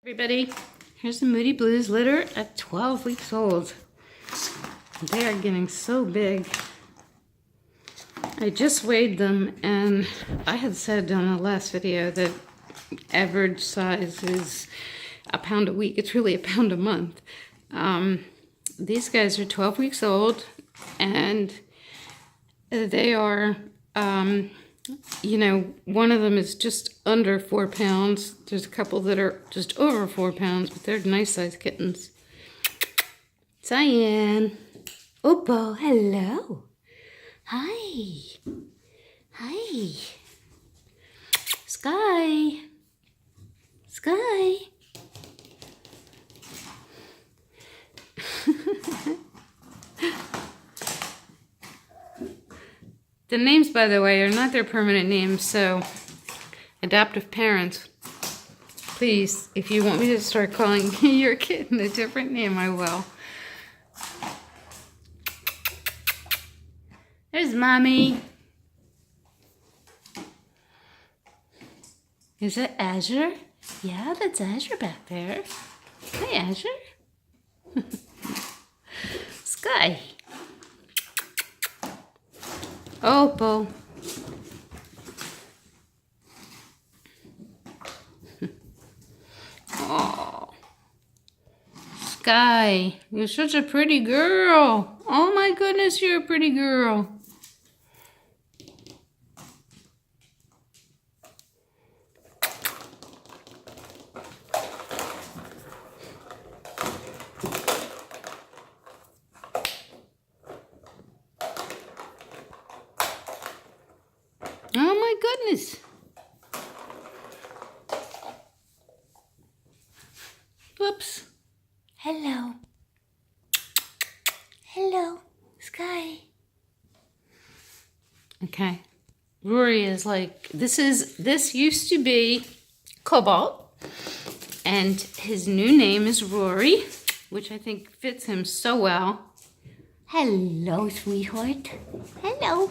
Everybody, here's the Moody Blues litter at 12 weeks old. They are getting so big. I just weighed them, and I had said on the last video that average size is a pound a week. It's really a pound a month. These guys are 12 weeks old, and they are, you know, one of them is just under 4 pounds. There's a couple that are just over 4 pounds, but they're nice sized kittens. Cyan. Oppo, hello. Hi. Hi. Sky. Sky. The names, by the way, are not their permanent names, so adoptive parents, please, if you want me to start calling your kitten a different name, I will. There's Mommy. Is it Azure? Yeah, that's Azure back there. Hi, Azure. Sky. Oppo. Oh. Sky, you're such a pretty girl. Oh my goodness, you're a pretty girl. Oh my goodness. Whoops. Hello. Hello, Sky. Okay. Rory is like, this used to be Cobalt, and his new name is Rory, which I think fits him so well. Hello, sweetheart. Hello.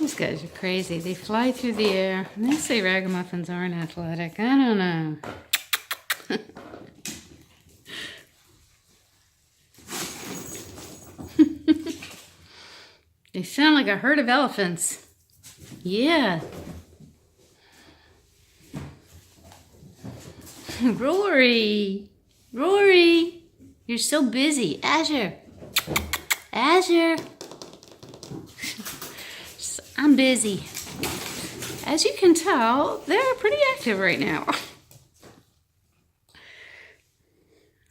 These guys are crazy. They fly through the air. And they say RagaMuffins aren't athletic. I don't know. They sound like a herd of elephants. Yeah. Rory. Rory. You're so busy. Azure. Azure. I'm busy. As you can tell, they're pretty active right now.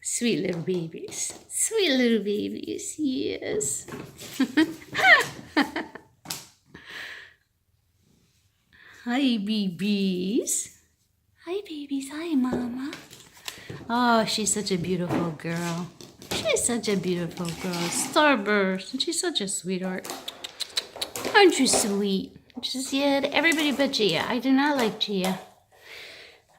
Sweet little babies. Sweet little babies. Yes. Hi, babies. Hi, babies. Hi, Mama. Oh, she's such a beautiful girl. She's such a beautiful girl. Starburst. And she's such a sweetheart. Aren't you sweet? Just, yeah, everybody but Gia. I do not like Gia.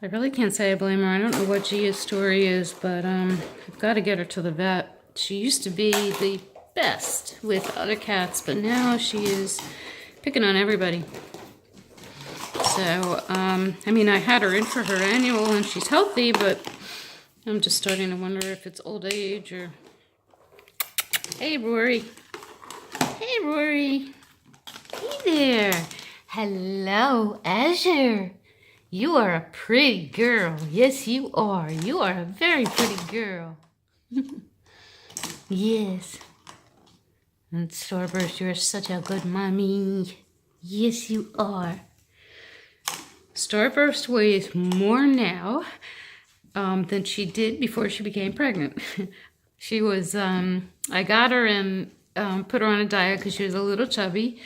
I really can't say I blame her. I don't know what Gia's story is, but I've got to get her to the vet. She used to be the best with other cats, but now she is picking on everybody. So, I mean, I had her in for her annual, and she's healthy, but I'm just starting to wonder if it's old age or... Hey, Rory. Hey, Rory. Hey there. Hello, Azure. You are a pretty girl. Yes, you are. You are a very pretty girl. Yes. And Starburst, you're such a good mommy. Yes, you are. Starburst weighs more now than she did before she became pregnant. She was, I got her and put her on a diet because she was a little chubby.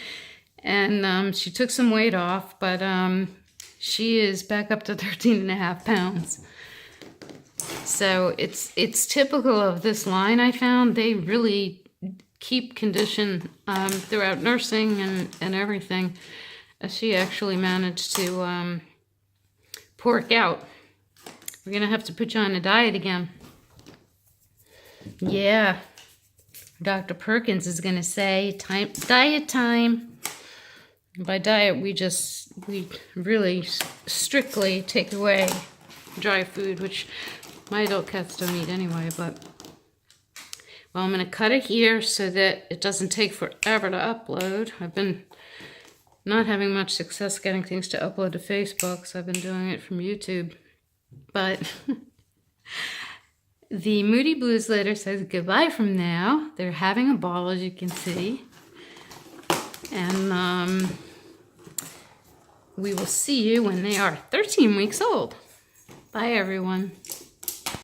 And she took some weight off, but she is back up to 13.5 pounds. So it's typical of this line, I found. They really keep condition throughout nursing and everything. She actually managed to pork out. We're going to have to put you on a diet again. Yeah. Dr. Perkins is going to say, diet time. By diet, we really strictly take away dry food, which my adult cats don't eat anyway, but... Well, I'm going to cut it here so that it doesn't take forever to upload. I've been not having much success getting things to upload to Facebook, so I've been doing it from YouTube. But the Moody Blues litter says goodbye from now. They're having a ball, as you can see. And we will see you when they are 13 weeks old. Bye, everyone.